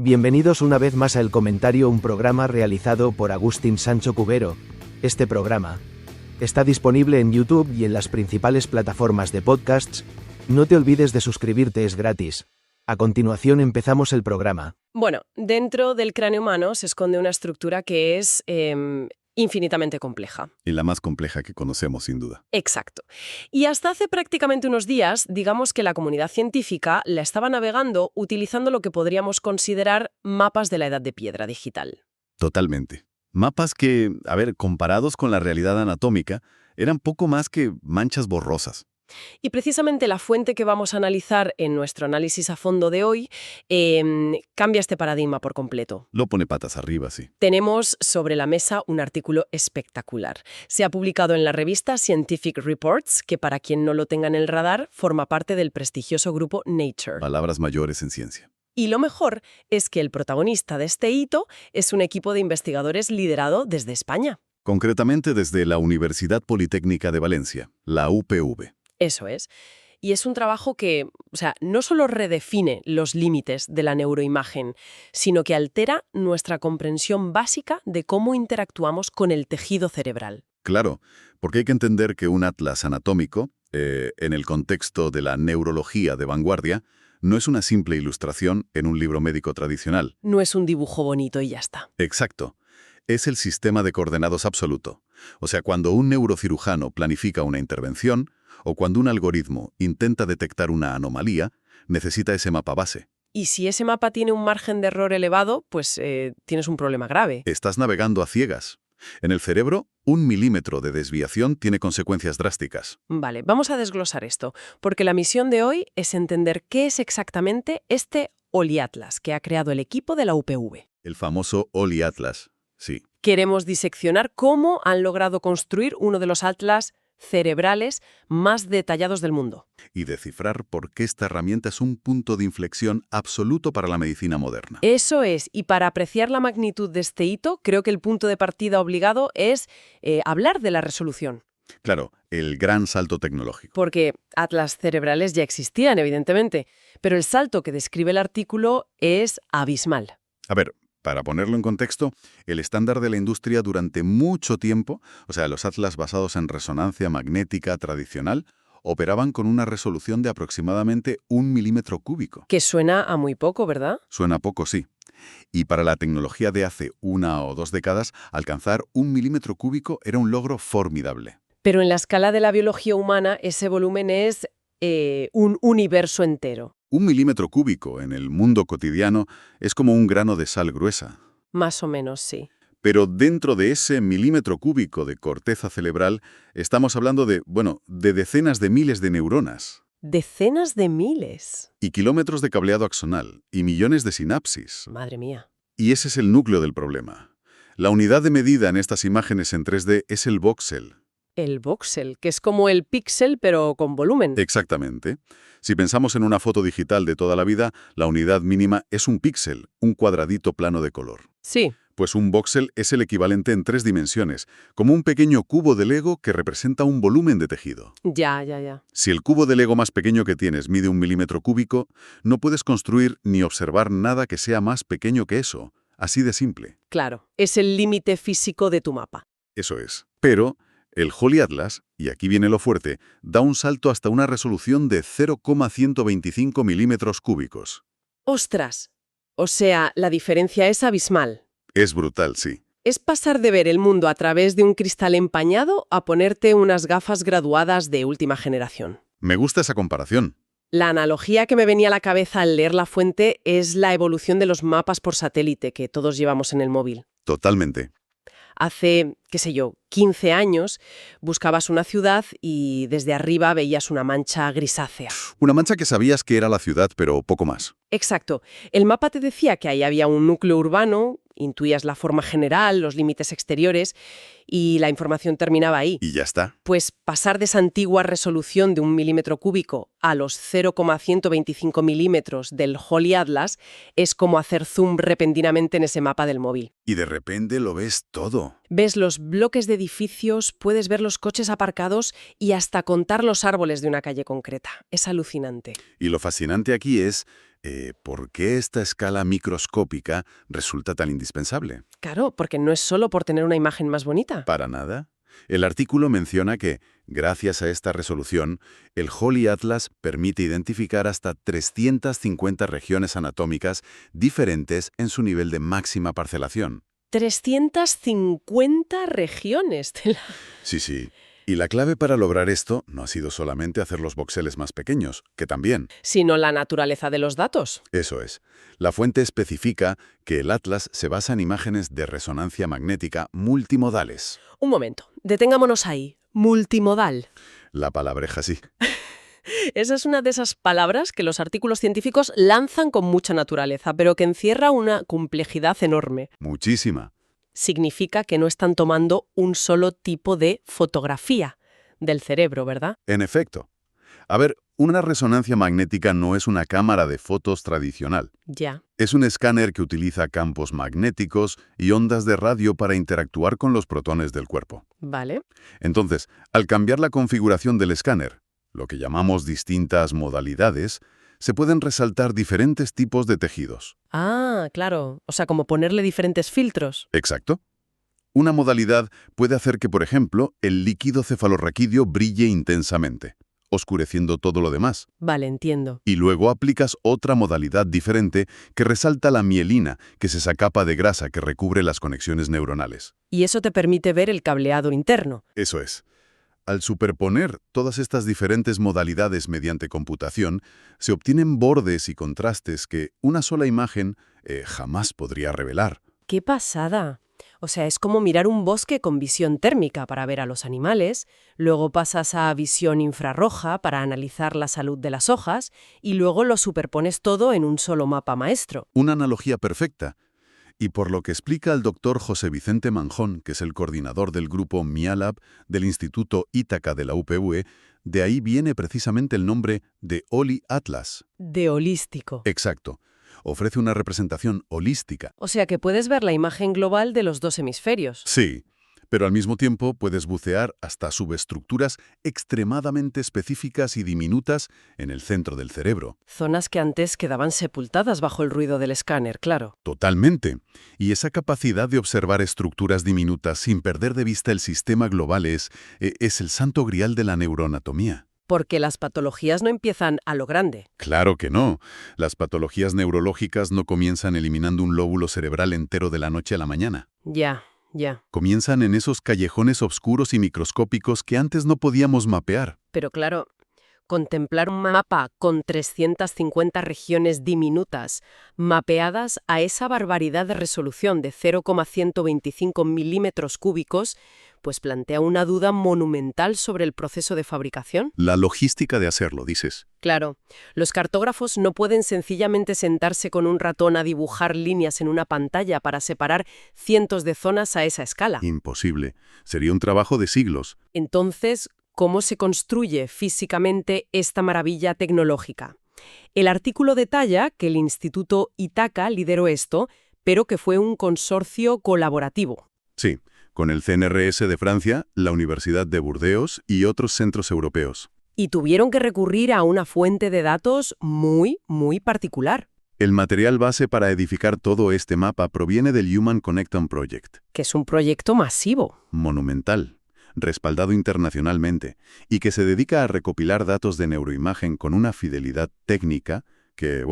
Bienvenidos una vez más a El Comentario, un programa realizado por Agustín Sancho Cubero. Este programa está disponible en YouTube y en las principales plataformas de podcasts. No te olvides de suscribirte, es gratis. A continuación empezamos el programa. Bueno, dentro del cráneo humano se esconde una estructura que es infinitamente compleja. Y la más compleja que conocemos, sin duda. Exacto. Y hasta hace prácticamente unos días, digamos que la comunidad científica la estaba navegando utilizando lo que podríamos considerar mapas de la edad de piedra digital. Totalmente. Mapas que, comparados con la realidad anatómica, eran poco más que manchas borrosas. Y precisamente la fuente que vamos a analizar en nuestro análisis a fondo de hoy cambia este paradigma por completo. Lo pone patas arriba, sí. Tenemos sobre la mesa un artículo espectacular. Se ha publicado en la revista Scientific Reports, que para quien no lo tenga en el radar, forma parte del prestigioso grupo Nature. Palabras mayores en ciencia. Y lo mejor es que el protagonista de este hito es un equipo de investigadores liderado desde España. Concretamente desde la Universidad Politécnica de Valencia, la UPV. Eso es. Y es un trabajo que, no solo redefine los límites de la neuroimagen, sino que altera nuestra comprensión básica de cómo interactuamos con el tejido cerebral. Claro, porque hay que entender que un atlas anatómico, en el contexto de la neurología de vanguardia, no es una simple ilustración en un libro médico tradicional. No es un dibujo bonito y ya está. Exacto. Es el sistema de coordenados absoluto. O sea, cuando un neurocirujano planifica una intervención, o cuando un algoritmo intenta detectar una anomalía, necesita ese mapa base. Y si ese mapa tiene un margen de error elevado, pues tienes un problema grave. Estás navegando a ciegas. En el cerebro, 1 milímetro de desviación tiene consecuencias drásticas. Vale, vamos a desglosar esto, porque la misión de hoy es entender qué es exactamente este OLI Atlas que ha creado el equipo de la UPV. El famoso OLI Atlas, sí. Queremos diseccionar cómo han logrado construir uno de los atlas cerebrales más detallados del mundo. Y descifrar por qué esta herramienta es un punto de inflexión absoluto para la medicina moderna. Eso es, y para apreciar la magnitud de este hito, creo que el punto de partida obligado es hablar de la resolución. Claro, el gran salto tecnológico. Porque atlas cerebrales ya existían, evidentemente, pero el salto que describe el artículo es abismal. Para ponerlo en contexto, el estándar de la industria durante mucho tiempo, los atlas basados en resonancia magnética tradicional, operaban con una resolución de aproximadamente 1 milímetro cúbico. Que suena a muy poco, ¿verdad? Suena poco, sí. Y para la tecnología de hace 1 o 2 décadas, alcanzar 1 milímetro cúbico era un logro formidable. Pero en la escala de la biología humana, ese volumen es un universo entero. 1 milímetro cúbico en el mundo cotidiano es como un grano de sal gruesa. Más o menos, sí. Pero dentro de ese milímetro cúbico de corteza cerebral estamos hablando de decenas de miles de neuronas. ¿Decenas de miles? Y kilómetros de cableado axonal, y millones de sinapsis. Madre mía. Y ese es el núcleo del problema. La unidad de medida en estas imágenes en 3D es el voxel. El voxel, que es como el píxel, pero con volumen. Exactamente. Si pensamos en una foto digital de toda la vida, la unidad mínima es un píxel, un cuadradito plano de color. Sí. Pues un voxel es el equivalente en 3 dimensiones, como un pequeño cubo de Lego que representa un volumen de tejido. Ya. Si el cubo de Lego más pequeño que tienes mide 1 milímetro cúbico, no puedes construir ni observar nada que sea más pequeño que eso. Así de simple. Claro, es el límite físico de tu mapa. Eso es. Pero el OLI Atlas, y aquí viene lo fuerte, da un salto hasta una resolución de 0,125 milímetros cúbicos. ¡Ostras! O sea, la diferencia es abismal. Es brutal, sí. Es pasar de ver el mundo a través de un cristal empañado a ponerte unas gafas graduadas de última generación. Me gusta esa comparación. La analogía que me venía a la cabeza al leer la fuente es la evolución de los mapas por satélite que todos llevamos en el móvil. Totalmente. Hace, 15 años, buscabas una ciudad y desde arriba veías una mancha grisácea. Una mancha que sabías que era la ciudad, pero poco más. Exacto. El mapa te decía que ahí había un núcleo urbano, intuías la forma general, los límites exteriores, y la información terminaba ahí. Y ya está. Pues pasar de esa antigua resolución de 1 milímetro cúbico a los 0,125 milímetros del OLI Atlas es como hacer zoom repentinamente en ese mapa del móvil. Y de repente lo ves todo. Ves los bloques de edificios, puedes ver los coches aparcados y hasta contar los árboles de una calle concreta. Es alucinante. Y lo fascinante aquí es ¿Por qué esta escala microscópica resulta tan indispensable? Claro, porque no es solo por tener una imagen más bonita. Para nada. El artículo menciona que, gracias a esta resolución, el Holy Atlas permite identificar hasta 350 regiones anatómicas diferentes en su nivel de máxima parcelación. 350 regiones. Sí. Y la clave para lograr esto no ha sido solamente hacer los voxeles más pequeños, que también. Sino la naturaleza de los datos. Eso es. La fuente especifica que el Atlas se basa en imágenes de resonancia magnética multimodales. Un momento, detengámonos ahí. Multimodal. La palabreja sí. Esa es una de esas palabras que los artículos científicos lanzan con mucha naturaleza, pero que encierra una complejidad enorme. Muchísima. Significa que no están tomando un solo tipo de fotografía del cerebro, ¿verdad? En efecto. A ver, una resonancia magnética no es una cámara de fotos tradicional. Ya. Es un escáner que utiliza campos magnéticos y ondas de radio para interactuar con los protones del cuerpo. Vale. Entonces, al cambiar la configuración del escáner, lo que llamamos distintas modalidades, se pueden resaltar diferentes tipos de tejidos. Ah, claro. O sea, como ponerle diferentes filtros. Exacto. Una modalidad puede hacer que, por ejemplo, el líquido cefalorraquídeo brille intensamente, oscureciendo todo lo demás. Vale, entiendo. Y luego aplicas otra modalidad diferente que resalta la mielina, que es esa capa de grasa que recubre las conexiones neuronales. Y eso te permite ver el cableado interno. Eso es. Al superponer todas estas diferentes modalidades mediante computación, se obtienen bordes y contrastes que una sola imagen jamás podría revelar. ¡Qué pasada! O sea, es como mirar un bosque con visión térmica para ver a los animales, luego pasas a visión infrarroja para analizar la salud de las hojas y luego lo superpones todo en un solo mapa maestro. Una analogía perfecta. Y por lo que explica el doctor José Vicente Manjón, que es el coordinador del grupo MIALAB del Instituto Ítaca de la UPV, de ahí viene precisamente el nombre de Holy Atlas. De holístico. Exacto. Ofrece una representación holística. O sea que puedes ver la imagen global de los dos hemisferios. Sí, pero al mismo tiempo puedes bucear hasta subestructuras extremadamente específicas y diminutas en el centro del cerebro. Zonas que antes quedaban sepultadas bajo el ruido del escáner, claro. Totalmente. Y esa capacidad de observar estructuras diminutas sin perder de vista el sistema global es el santo grial de la neuroanatomía. Porque las patologías no empiezan a lo grande. Claro que no. Las patologías neurológicas no comienzan eliminando un lóbulo cerebral entero de la noche a la mañana. Ya. Comienzan en esos callejones oscuros y microscópicos que antes no podíamos mapear. Pero claro, contemplar un mapa con 350 regiones diminutas, mapeadas a esa barbaridad de resolución de 0,125 milímetros cúbicos, pues plantea una duda monumental sobre el proceso de fabricación. La logística de hacerlo, dices. Claro, los cartógrafos no pueden sencillamente sentarse con un ratón a dibujar líneas en una pantalla para separar cientos de zonas a esa escala. Imposible. Sería un trabajo de siglos. Entonces, ¿cómo se construye físicamente esta maravilla tecnológica? El artículo detalla que el Instituto Ítaca lideró esto, pero que fue un consorcio colaborativo. Sí, con el CNRS de Francia, la Universidad de Burdeos y otros centros europeos. Y tuvieron que recurrir a una fuente de datos muy particular. El material base para edificar todo este mapa proviene del Human Connectome Project. Que es un proyecto masivo. Monumental, respaldado internacionalmente, y que se dedica a recopilar datos de neuroimagen con una fidelidad técnica que,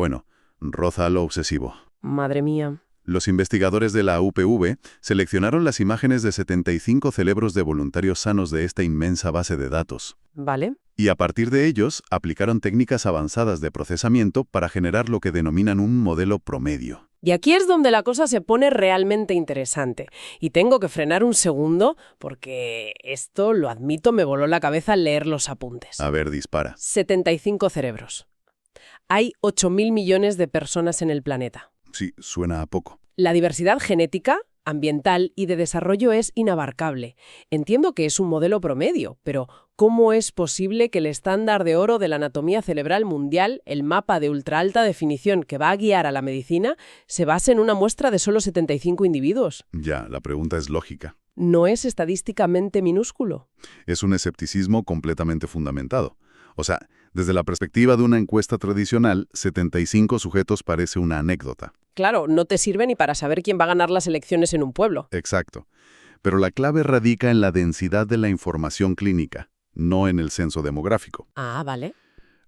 roza lo obsesivo. Madre mía. Los investigadores de la UPV seleccionaron las imágenes de 75 cerebros de voluntarios sanos de esta inmensa base de datos. ¿Vale? Y a partir de ellos, aplicaron técnicas avanzadas de procesamiento para generar lo que denominan un modelo promedio. Y aquí es donde la cosa se pone realmente interesante. Y tengo que frenar un segundo porque esto, lo admito, me voló la cabeza al leer los apuntes. A ver, dispara. 75 cerebros. Hay 8.000 millones de personas en el planeta. Sí, suena a poco. La diversidad genética, ambiental y de desarrollo es inabarcable. Entiendo que es un modelo promedio, pero ¿cómo es posible que el estándar de oro de la anatomía cerebral mundial, el mapa de ultra alta definición que va a guiar a la medicina, se base en una muestra de solo 75 individuos? Ya, la pregunta es lógica. ¿No es estadísticamente minúsculo? Es un escepticismo completamente fundamentado. O sea, Desde la perspectiva de una encuesta tradicional, 75 sujetos parece una anécdota. Claro, no te sirve ni para saber quién va a ganar las elecciones en un pueblo. Exacto. Pero la clave radica en la densidad de la información clínica, no en el censo demográfico. Ah, vale.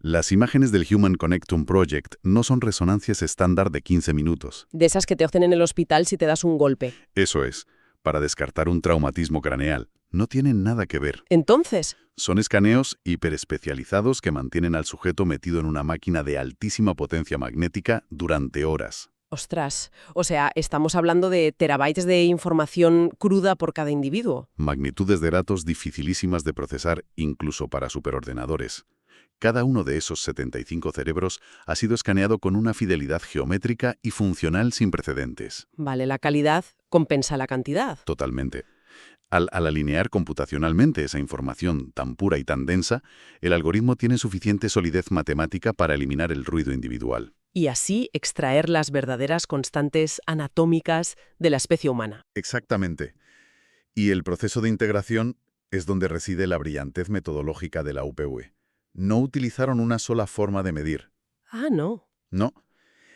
Las imágenes del Human Connectome Project no son resonancias estándar de 15 minutos. De esas que te hacen en el hospital si te das un golpe. Eso es, para descartar un traumatismo craneal. No tienen nada que ver. Entonces, Son escaneos hiperespecializados que mantienen al sujeto metido en una máquina de altísima potencia magnética durante horas. ostras, o sea, estamos hablando de terabytes de información cruda por cada individuo. Magnitudes de datos dificilísimas de procesar incluso para superordenadores. Cada uno de esos 75 cerebros ha sido escaneado con una fidelidad geométrica y funcional sin precedentes. Vale, la calidad compensa la cantidad. Totalmente. Al alinear computacionalmente esa información tan pura y tan densa, el algoritmo tiene suficiente solidez matemática para eliminar el ruido individual. Y así extraer las verdaderas constantes anatómicas de la especie humana. Exactamente. Y el proceso de integración es donde reside la brillantez metodológica de la UPV. No utilizaron una sola forma de medir. Ah, no. No.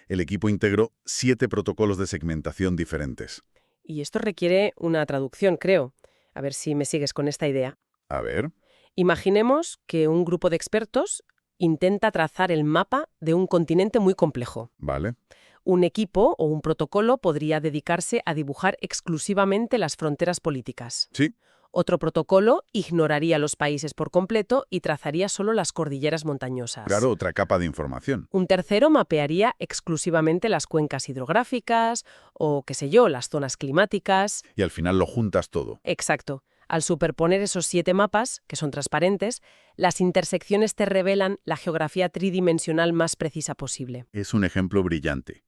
El equipo integró 7 protocolos de segmentación diferentes. Y esto requiere una traducción, creo. A ver si me sigues con esta idea. A ver. Imaginemos que un grupo de expertos intenta trazar el mapa de un continente muy complejo. Vale. Un equipo o un protocolo podría dedicarse a dibujar exclusivamente las fronteras políticas. Sí. Otro protocolo ignoraría los países por completo y trazaría solo las cordilleras montañosas. Claro, otra capa de información. Un tercero mapearía exclusivamente las cuencas hidrográficas o, qué sé yo, las zonas climáticas. Y al final lo juntas todo. Exacto. Al superponer esos 7 mapas, que son transparentes, las intersecciones te revelan la geografía tridimensional más precisa posible. Es un ejemplo brillante.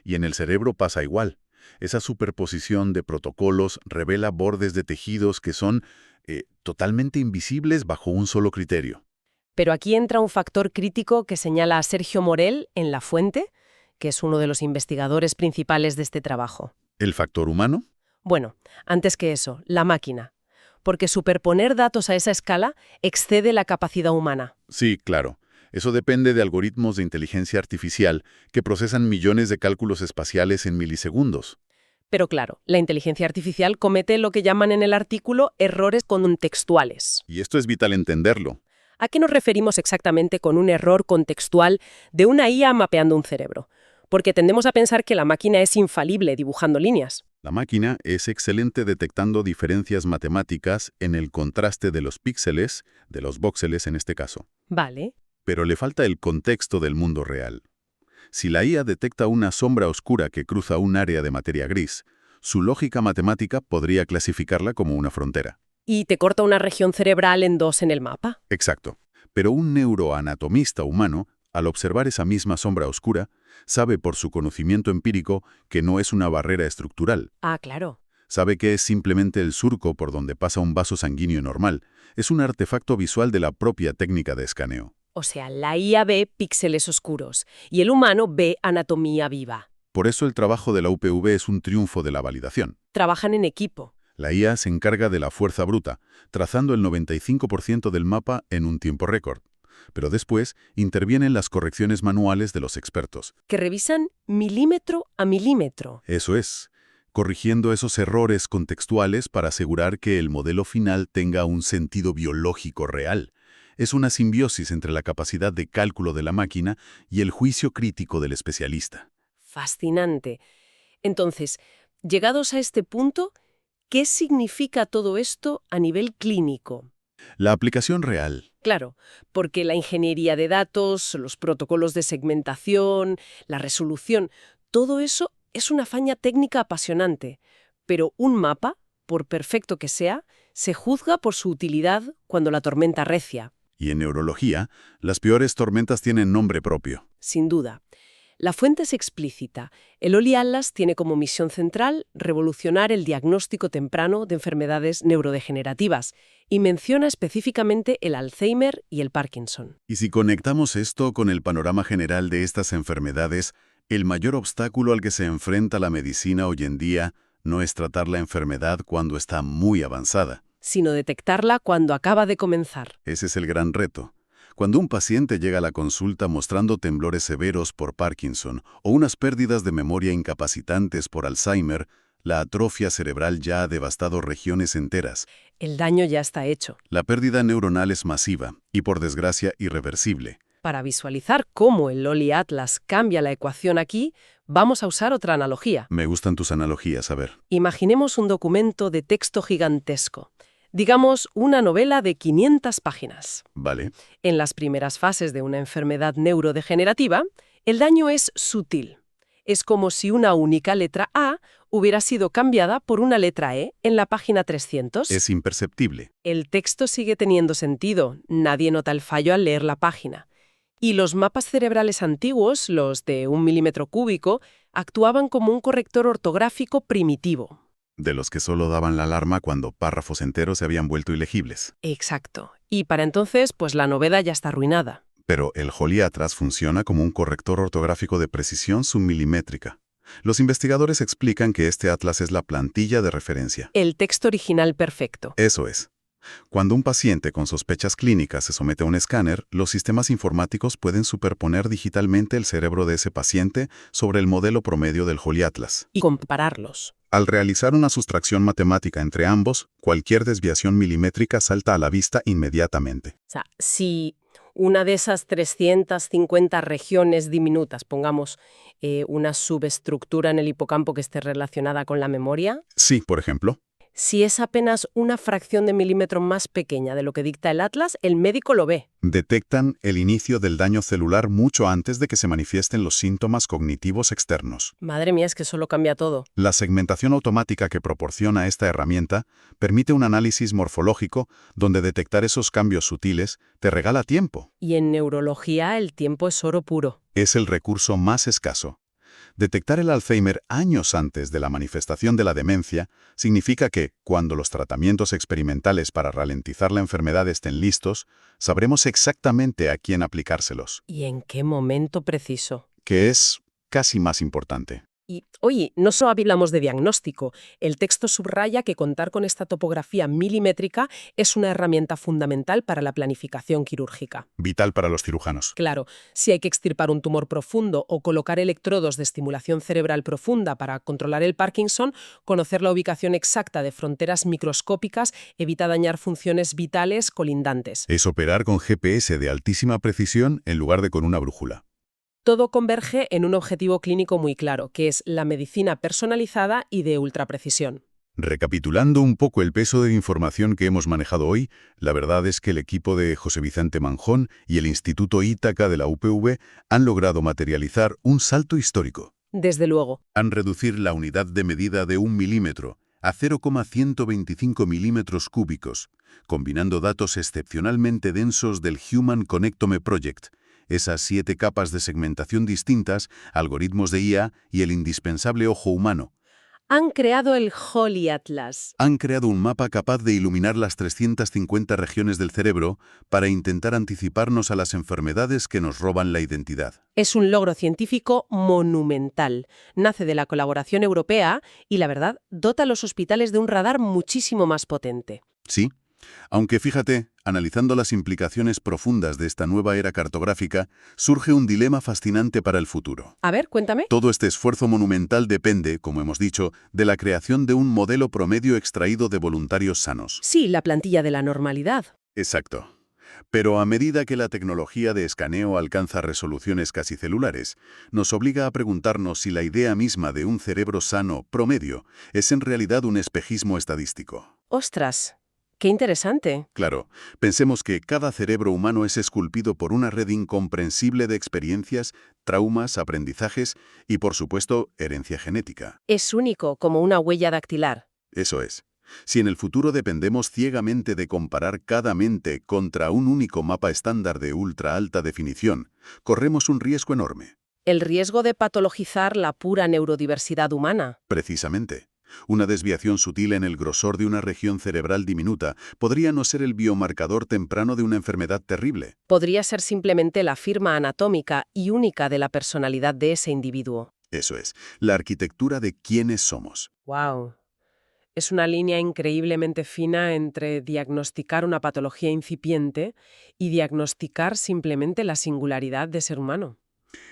Y en el cerebro pasa igual. Esa superposición de protocolos revela bordes de tejidos que son totalmente invisibles bajo un solo criterio. Pero aquí entra un factor crítico que señala a Sergio Morel en La Fuente, que es uno de los investigadores principales de este trabajo. ¿El factor humano? Bueno, antes que eso, la máquina. Porque superponer datos a esa escala excede la capacidad humana. Sí, claro. Eso depende de algoritmos de inteligencia artificial que procesan millones de cálculos espaciales en milisegundos. Pero claro, la inteligencia artificial comete lo que llaman en el artículo errores contextuales. Y esto es vital entenderlo. ¿A qué nos referimos exactamente con un error contextual de una IA mapeando un cerebro? Porque tendemos a pensar que la máquina es infalible dibujando líneas. La máquina es excelente detectando diferencias matemáticas en el contraste de los píxeles, de los voxeles en este caso. Vale. Pero le falta el contexto del mundo real. Si la IA detecta una sombra oscura que cruza un área de materia gris, su lógica matemática podría clasificarla como una frontera. ¿Y te corta una región cerebral en 2 en el mapa? Exacto. Pero un neuroanatomista humano, al observar esa misma sombra oscura, sabe por su conocimiento empírico que no es una barrera estructural. Ah, claro. Sabe que es simplemente el surco por donde pasa un vaso sanguíneo normal. Es un artefacto visual de la propia técnica de escaneo. O sea, la IA ve píxeles oscuros y el humano ve anatomía viva. Por eso el trabajo de la UPV es un triunfo de la validación. Trabajan en equipo. La IA se encarga de la fuerza bruta, trazando el 95% del mapa en un tiempo récord. Pero después intervienen las correcciones manuales de los expertos. Que revisan milímetro a milímetro. Eso es, corrigiendo esos errores contextuales para asegurar que el modelo final tenga un sentido biológico real. Es una simbiosis entre la capacidad de cálculo de la máquina y el juicio crítico del especialista. Fascinante. Entonces, llegados a este punto, ¿qué significa todo esto a nivel clínico? La aplicación real. Claro, porque la ingeniería de datos, los protocolos de segmentación, la resolución, todo eso es una hazaña técnica apasionante. Pero un mapa, por perfecto que sea, se juzga por su utilidad cuando la tormenta recia. Y en neurología, las peores tormentas tienen nombre propio. Sin duda. La fuente es explícita. El OLI Atlas tiene como misión central revolucionar el diagnóstico temprano de enfermedades neurodegenerativas y menciona específicamente el Alzheimer y el Parkinson. Y si conectamos esto con el panorama general de estas enfermedades, el mayor obstáculo al que se enfrenta la medicina hoy en día no es tratar la enfermedad cuando está muy avanzada. Sino detectarla cuando acaba de comenzar. Ese es el gran reto. Cuando un paciente llega a la consulta mostrando temblores severos por Parkinson o unas pérdidas de memoria incapacitantes por Alzheimer, la atrofia cerebral ya ha devastado regiones enteras. El daño ya está hecho. La pérdida neuronal es masiva y, por desgracia, irreversible. Para visualizar cómo el Lolly Atlas cambia la ecuación aquí, vamos a usar otra analogía. Me gustan tus analogías, a ver. Imaginemos un documento de texto gigantesco. Digamos, una novela de 500 páginas. Vale. En las primeras fases de una enfermedad neurodegenerativa, el daño es sutil. Es como si una única letra A hubiera sido cambiada por una letra E en la página 300. Es imperceptible. El texto sigue teniendo sentido, nadie nota el fallo al leer la página. Y los mapas cerebrales antiguos, los de 1 milímetro cúbico, actuaban como un corrector ortográfico primitivo. De los que solo daban la alarma cuando párrafos enteros se habían vuelto ilegibles. Exacto. Y para entonces, pues la novela ya está arruinada. Pero el Lolly Atlas funciona como un corrector ortográfico de precisión submilimétrica. Los investigadores explican que este atlas es la plantilla de referencia. El texto original perfecto. Eso es. Cuando un paciente con sospechas clínicas se somete a un escáner, los sistemas informáticos pueden superponer digitalmente el cerebro de ese paciente sobre el modelo promedio del Lolly Atlas. Y compararlos. Al realizar una sustracción matemática entre ambos, cualquier desviación milimétrica salta a la vista inmediatamente. O sea, si una de esas 350 regiones diminutas, pongamos una subestructura en el hipocampo que esté relacionada con la memoria, Sí, por ejemplo. si es apenas una fracción de milímetro más pequeña de lo que dicta el atlas, el médico lo ve. Detectan el inicio del daño celular mucho antes de que se manifiesten los síntomas cognitivos externos. Madre mía, es que eso lo cambia todo. La segmentación automática que proporciona esta herramienta permite un análisis morfológico donde detectar esos cambios sutiles te regala tiempo. Y en neurología el tiempo es oro puro. Es el recurso más escaso. Detectar el Alzheimer años antes de la manifestación de la demencia significa que, cuando los tratamientos experimentales para ralentizar la enfermedad estén listos, sabremos exactamente a quién aplicárselos, ¿Y en qué momento preciso? que es casi más importante. Y, oye, no solo hablamos de diagnóstico. El texto subraya que contar con esta topografía milimétrica es una herramienta fundamental para la planificación quirúrgica. Vital para los cirujanos. Claro, si hay que extirpar un tumor profundo o colocar electrodos de estimulación cerebral profunda para controlar el Parkinson, conocer la ubicación exacta de fronteras microscópicas evita dañar funciones vitales colindantes. Es operar con GPS de altísima precisión en lugar de con una brújula. Todo converge en un objetivo clínico muy claro, que es la medicina personalizada y de ultraprecisión. Recapitulando un poco el peso de información que hemos manejado hoy, la verdad es que el equipo de José Vicente Manjón y el Instituto Ítaca de la UPV han logrado materializar un salto histórico. Desde luego. Han reducido la unidad de medida de 1 milímetro a 0,125 milímetros cúbicos, combinando datos excepcionalmente densos del Human Connectome Project, esas 7 capas de segmentación distintas, algoritmos de IA y el indispensable ojo humano. Han creado el Lolly Atlas. Han creado un mapa capaz de iluminar las 350 regiones del cerebro para intentar anticiparnos a las enfermedades que nos roban la identidad. Es un logro científico monumental. Nace de la colaboración europea y, la verdad, dota a los hospitales de un radar muchísimo más potente. Sí, aunque fíjate, analizando las implicaciones profundas de esta nueva era cartográfica, surge un dilema fascinante para el futuro. A ver, cuéntame. Todo este esfuerzo monumental depende, como hemos dicho, de la creación de un modelo promedio extraído de voluntarios sanos. Sí, la plantilla de la normalidad. Exacto. Pero a medida que la tecnología de escaneo alcanza resoluciones casi celulares, nos obliga a preguntarnos si la idea misma de un cerebro sano promedio es en realidad un espejismo estadístico. ¡Ostras! ¡Qué interesante! Claro, pensemos que cada cerebro humano es esculpido por una red incomprensible de experiencias, traumas, aprendizajes y, por supuesto, herencia genética. Es único, como una huella dactilar. Eso es. Si en el futuro dependemos ciegamente de comparar cada mente contra un único mapa estándar de ultra alta definición, corremos un riesgo enorme. El riesgo de patologizar la pura neurodiversidad humana. Precisamente. Una desviación sutil en el grosor de una región cerebral diminuta podría no ser el biomarcador temprano de una enfermedad terrible. Podría ser simplemente la firma anatómica y única de la personalidad de ese individuo. Eso es, la arquitectura de quiénes somos. ¡Wow! Es una línea increíblemente fina entre diagnosticar una patología incipiente y diagnosticar simplemente la singularidad de ser humano.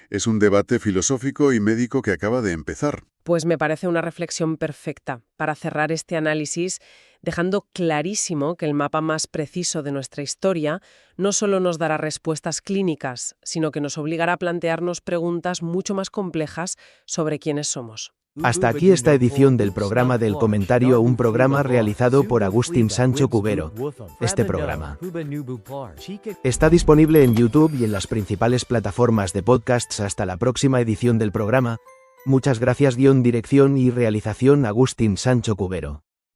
Es un debate filosófico y médico que acaba de empezar. Pues me parece una reflexión perfecta para cerrar este análisis, dejando clarísimo que el mapa más preciso de nuestra historia no solo nos dará respuestas clínicas, sino que nos obligará a plantearnos preguntas mucho más complejas sobre quiénes somos. Hasta aquí esta edición del programa del comentario, un programa realizado por Agustín Sancho Cubero. Este programa está disponible en YouTube y en las principales plataformas de podcasts. Hasta la próxima edición del programa. Muchas gracias. Dirección y realización Agustín Sancho Cubero.